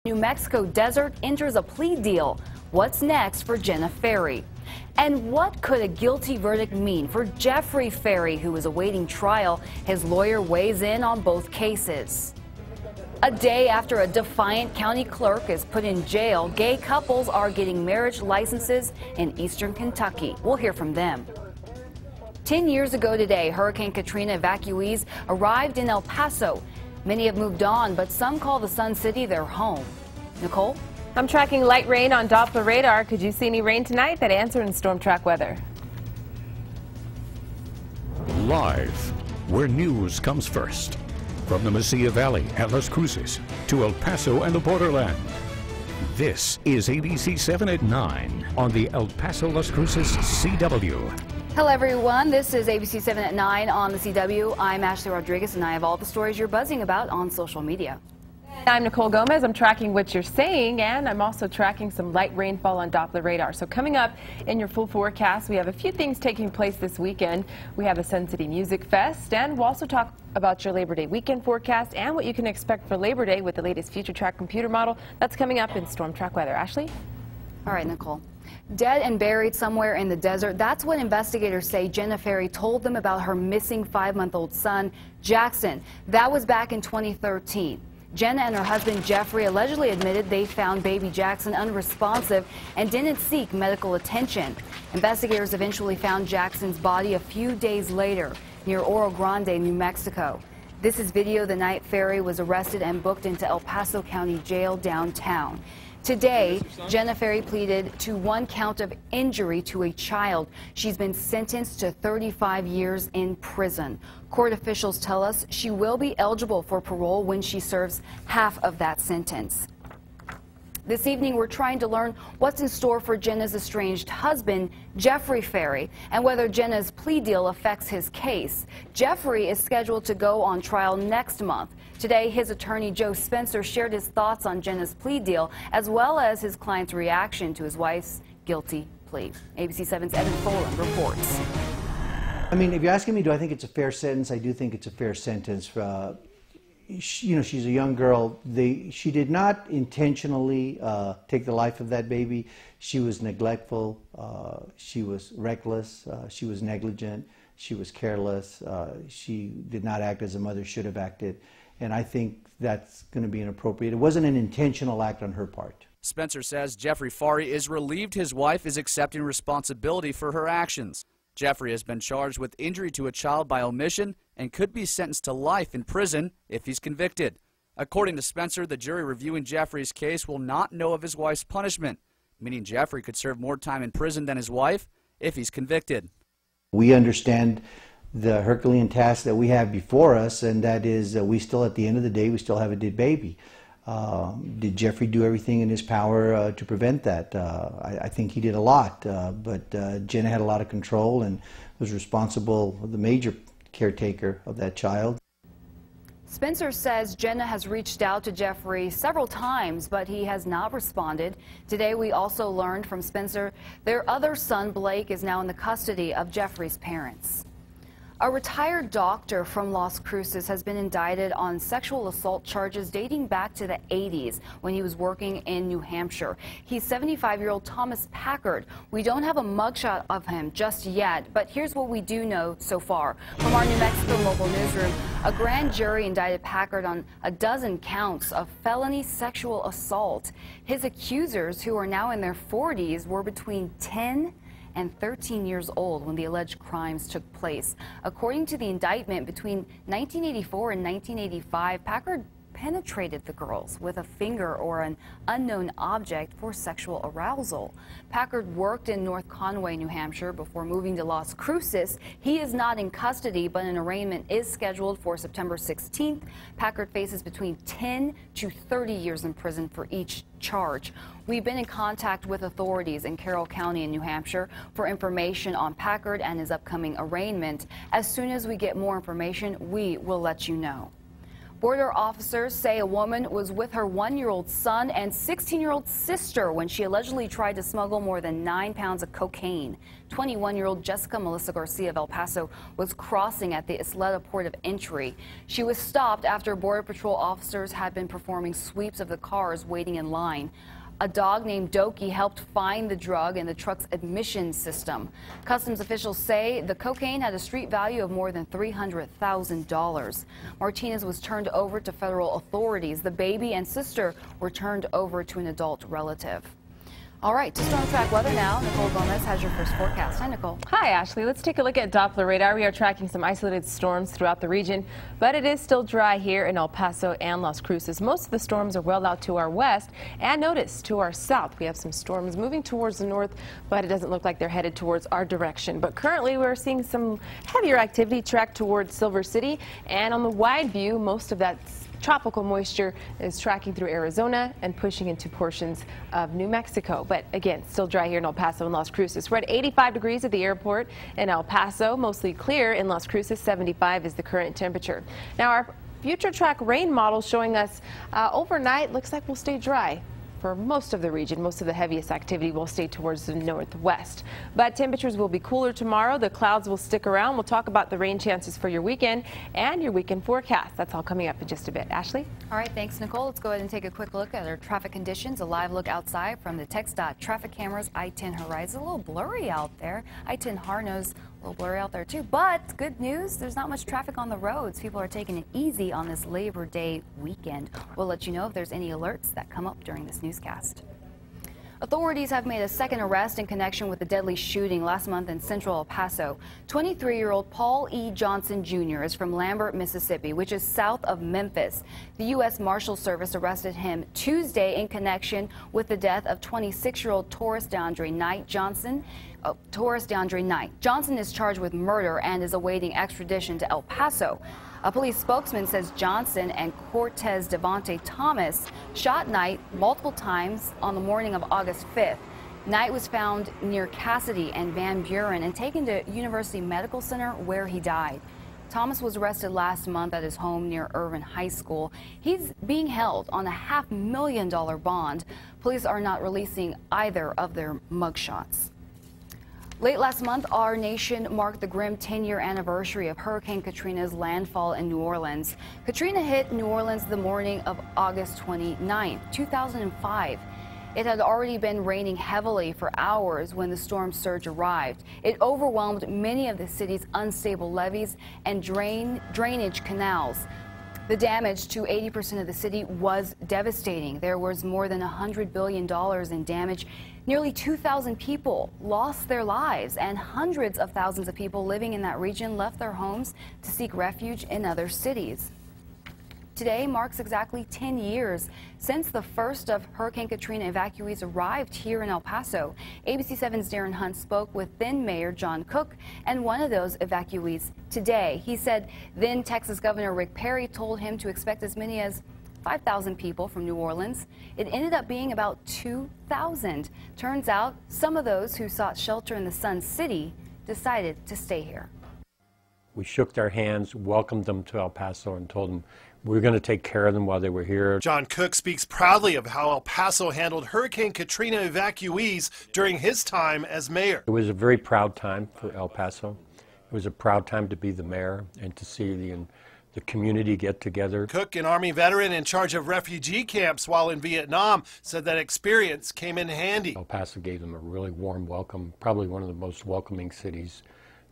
New Mexico desert enters a plea deal. What's next for Jenna Farrey? And what could a guilty verdict mean for Jeffrey Farrey, who is awaiting trial? His lawyer weighs in on both cases. A day after a defiant county clerk is put in jail, gay couples are getting marriage licenses in eastern Kentucky. We'll hear from them. 10 years ago today, Hurricane Katrina evacuees arrived in El Paso. Many have moved on, but some call the Sun City their home. Nicole? I'm tracking light rain on Doppler radar. Could you see any rain tonight? That answer in SttormTrack weather. Live, where news comes first. From the Mesilla Valley at Las Cruces to El Paso and the borderland. This is ABC-7 at 9 on the El Paso Las Cruces CW. Hello everyone, this is ABC-7 at 9 on the CW. I'm Ashley Rodriguez and I have all the stories you're buzzing about on social media. I'm Nicole Gomez. I'm tracking what you're saying, and I'm also tracking some light rainfall on Doppler radar. So coming up in your full forecast, we have a few things taking place this weekend. We have the Sun City Music Fest, and we'll also talk about your Labor Day weekend forecast and what you can expect for Labor Day with the latest FutureTrack computer model. That's coming up in SttormTrack weather. Ashley? All right, Nicole. Dead and buried somewhere in the desert. That's what investigators say Jenna Farrey told them about her missing 5-month-old son, Jackson. That was back in 2013. Jenna and her husband Jeffrey allegedly admitted they found baby Jackson unresponsive and didn't seek medical attention. Investigators eventually found Jackson's body a few days later near Oro Grande, New Mexico. This is video the night Farrey was arrested and booked into El Paso County Jail downtown. Today, Jenna Farrey pleaded to 1 count of injury to a child. She's been sentenced to 35 years in prison. Court officials tell us she will be eligible for parole when she serves half of that sentence. This evening, we're trying to learn what's in store for Jenna's estranged husband, Jeffrey Farrey, and whether Jenna's plea deal affects his case. Jeffrey is scheduled to go on trial next month. Today, his attorney, Joe Spencer, shared his thoughts on Jenna's plea deal, as well as his client's reaction to his wife's guilty plea. ABC-7's Evan Folan reports. I mean, if you're asking me, do I think it's a fair sentence? I do think it's a fair sentence. You know, she's a young girl. She did not intentionally take the life of that baby. She was neglectful. She was reckless. She was negligent. She was careless. She did not act as a mother should have acted. And I think that's going to be inappropriate. It wasn't an intentional act on her part. Spencer says Jeffrey Farrey is relieved his wife is accepting responsibility for her actions. Jeffrey has been charged with injury to a child by omission and could be sentenced to life in prison if he's convicted. According to Spencer, the jury reviewing Jeffrey's case will not know of his wife's punishment, meaning Jeffrey could serve more time in prison than his wife if he's convicted. We understand the Herculean task that we have before us, and that is we still, at the end of the day, we still have a dead baby. Did Jeffrey do everything in his power to prevent that? I think he did a lot, but Jenna had a lot of control and was responsible, the major caretaker of that child. Spencer says Jenna has reached out to Jeffrey several times, but he has not responded. Today, we also learned from Spencer their other son, Blake, is now in the custody of Jeffrey's parents. A retired doctor from Las Cruces has been indicted on sexual assault charges dating back to the 80s when he was working in New Hampshire. He's 75-year-old Thomas Packard. We don't have a mugshot of him just yet, but here's what we do know so far. From our New Mexico mobile newsroom, a grand jury indicted Packard on a dozen counts of felony sexual assault. His accusers, who are now in their 40s, were between 10 and 13 years old when the alleged crimes took place. According to the indictment, between 1984 and 1985, Packard penetrated the girls with a finger or an unknown object for sexual arousal. Packard worked in North Conway, New Hampshire before moving to Las Cruces. He is not in custody, but an arraignment is scheduled for September 16th. Packard faces between 10 to 30 years in prison for each charge. We've been in contact with authorities in Carroll County in New Hampshire for information on Packard and his upcoming arraignment. As soon as we get more information, we will let you know. Border officers say a woman was with her 1-year-old son and 16-year-old sister when she allegedly tried to smuggle more than 9 pounds of cocaine. 21-year-old Jessica Melissa Garcia of El Paso was crossing at the Isleta port of entry. She was stopped after Border Patrol officers had been performing sweeps of the cars waiting in line. A dog named Doki helped find the drug in the truck's admission system. Customs officials say the cocaine had a street value of more than $300,000. Martinez was turned over to federal authorities. The baby and sister were turned over to an adult relative. All right, to SttormTrack weather now. Nicole Gomez has your first forecast. Hi, Nicole. Hi, Ashley. Let's take a look at Doppler radar. We are tracking some isolated storms throughout the region, but it is still dry here in El Paso and Las Cruces. Most of the storms are well out to our west, and notice to our south we have some storms moving towards the north, but it doesn't look like they're headed towards our direction. But currently we're seeing some heavier activity track towards Silver City, and on the wide view, most of that tropical moisture is tracking through Arizona and pushing into portions of New Mexico. But again, still dry here in El Paso and Las Cruces. We're at 85 degrees at the airport in El Paso, mostly clear in Las Cruces. 75 is the current temperature. Now our future track rain model showing us overnight looks like we'll stay dry for most of the region. Most of the heaviest activity will stay towards the northwest. But temperatures will be cooler tomorrow. The clouds will stick around. We'll talk about the rain chances for your weekend and your weekend forecast. That's all coming up in just a bit. Ashley? All right, thanks, Nicole. Let's go ahead and take a quick look at our traffic conditions. A live look outside from the TxDOT traffic cameras. I-10 Horizon, a little blurry out there. I-10 Harnose, a little blurry out there too. But good news, there's not much traffic on the roads. People are taking it easy on this Labor Day weekend. We'll let you know if there's any alerts that come up during this newscast. Authorities have made a second arrest in connection with the deadly shooting last month in central El Paso. 23-year-old Paul E. Johnson Jr. is from Lambert, Mississippi, which is south of Memphis. The U.S. Marshal Service arrested him Tuesday in connection with the death of 26-year-old Taurus DeAndre Knight Johnson. Johnson is charged with murder and is awaiting extradition to El Paso. A police spokesman says Johnson and Cortez Devontae Thomas shot Knight multiple times on the morning of August 5th. Knight was found near Cassidy and Van Buren and taken to University Medical Center where he died. Thomas was arrested last month at his home near Irvin High School. He's being held on a $500,000 bond. Police are not releasing either of their mugshots. Late last month, our nation marked the grim 10-year anniversary of Hurricane Katrina's landfall in New Orleans. Katrina hit New Orleans the morning of August 29, 2005. It had already been raining heavily for hours when the storm surge arrived. It overwhelmed many of the city's unstable levees and drainage canals. The damage to 80% of the city was devastating. There was more than $100 billion in damage. Nearly 2,000 people lost their lives, and hundreds of thousands of people living in that region left their homes to seek refuge in other cities. Today marks exactly 10 years since the first of Hurricane Katrina evacuees arrived here in El Paso. ABC-7's Darren Hunt spoke with then Mayor John Cook and one of those evacuees today. He said then Texas Governor Rick Perry told him to expect as many as 5,000 people from New Orleans. It ended up being about 2,000. Turns out some of those who sought shelter in the Sun City decided to stay here. We shook their hands, welcomed them to El Paso, and told them we were going to take care of them while they were here. John Cook speaks proudly of how El Paso handled Hurricane Katrina evacuees during his time as mayor. It was a very proud time for El Paso. It was a proud time to be the mayor and to see the community get together. Cook, an Army veteran in charge of refugee camps while in Vietnam, said that experience came in handy. El Paso gave them a really warm welcome, probably one of the most welcoming cities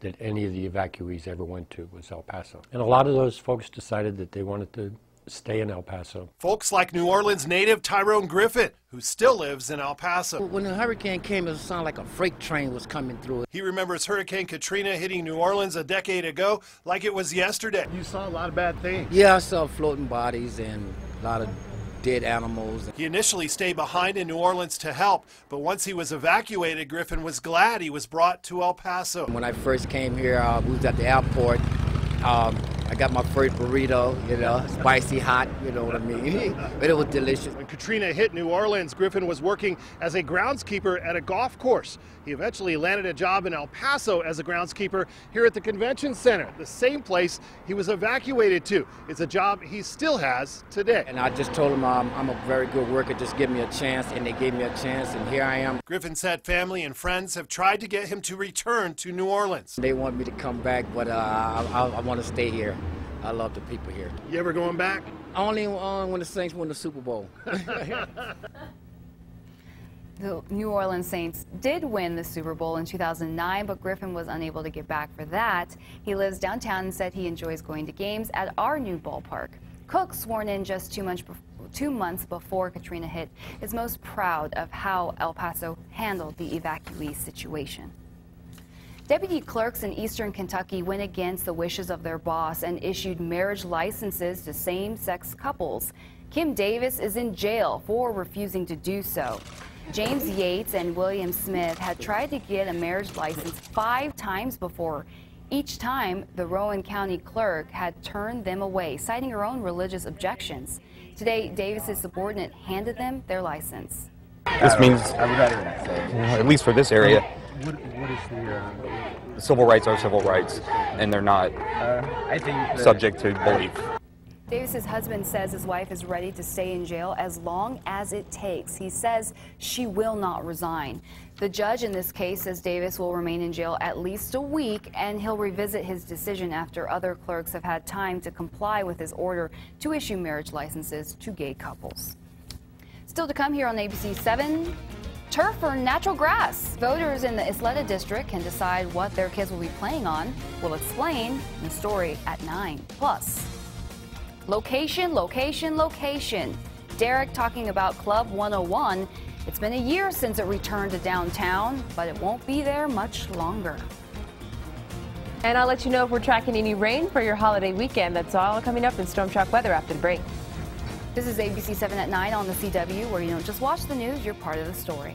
that any of the evacuees ever went to was El Paso. And a lot of those folks decided that they wanted to stay in El Paso. Folks like New Orleans native Tyrone Griffith, who still lives in El Paso. When the hurricane came, it sounded like a freight train was coming through it. He remembers Hurricane Katrina hitting New Orleans a decade ago like it was yesterday. You saw a lot of bad things. Yeah, I saw floating bodies and a lot of dead animals. He initially stayed behind in New Orleans to help, but once he was evacuated, Griffin was glad he was brought to El Paso. When I first came here, we was at the airport. I got my first burrito, you know, spicy hot, you know what I mean? But it was delicious. When Katrina hit New Orleans, Griffin was working as a groundskeeper at a golf course. He eventually landed a job in El Paso as a groundskeeper here at the convention center, the same place he was evacuated to. It's a job he still has today. And I just told him I'm a very good worker, just give me a chance, and they gave me a chance, and here I am. Griffin said family and friends have tried to get him to return to New Orleans. They want me to come back, but I want to stay here. I love the people here. You ever going back? Only when the Saints win the Super Bowl. The New Orleans Saints did win the Super Bowl in 2009, but Griffin was unable to get back for that. He lives downtown and said he enjoys going to games at our new ballpark. Cook, sworn in just 2 months before Katrina hit, is most proud of how El Paso handled the evacuee situation. Deputy clerks in eastern Kentucky went against the wishes of their boss and issued marriage licenses to same-sex couples. Kim Davis is in jail for refusing to do so. James Yates and William Smith had tried to get a marriage license 5 times before. Each time, the Rowan County clerk had turned them away, citing her own religious objections. Today, Davis's subordinate handed them their license. This means, at least for this area, civil rights are civil rights, and they're not subject to belief. Davis's husband says his wife is ready to stay in jail as long as it takes. He says she will not resign. The judge in this case says Davis will remain in jail at least a week, and he'll revisit his decision after other clerks have had time to comply with his order to issue marriage licenses to gay couples. Still to come here on ABC-7, turf or natural grass? Voters in the Isleta district can decide what their kids will be playing on. We'll explain in the story at 9. Plus, location, location, location. Derek talking about Club 101. It's been a year since it returned to downtown, but it won't be there much longer. And I'll let you know if we're tracking any rain for your holiday weekend. That's all coming up in SttormTrack weather after the break. This is ABC 7 at 9 on the CW, where you don't just watch the news, you're part of the story.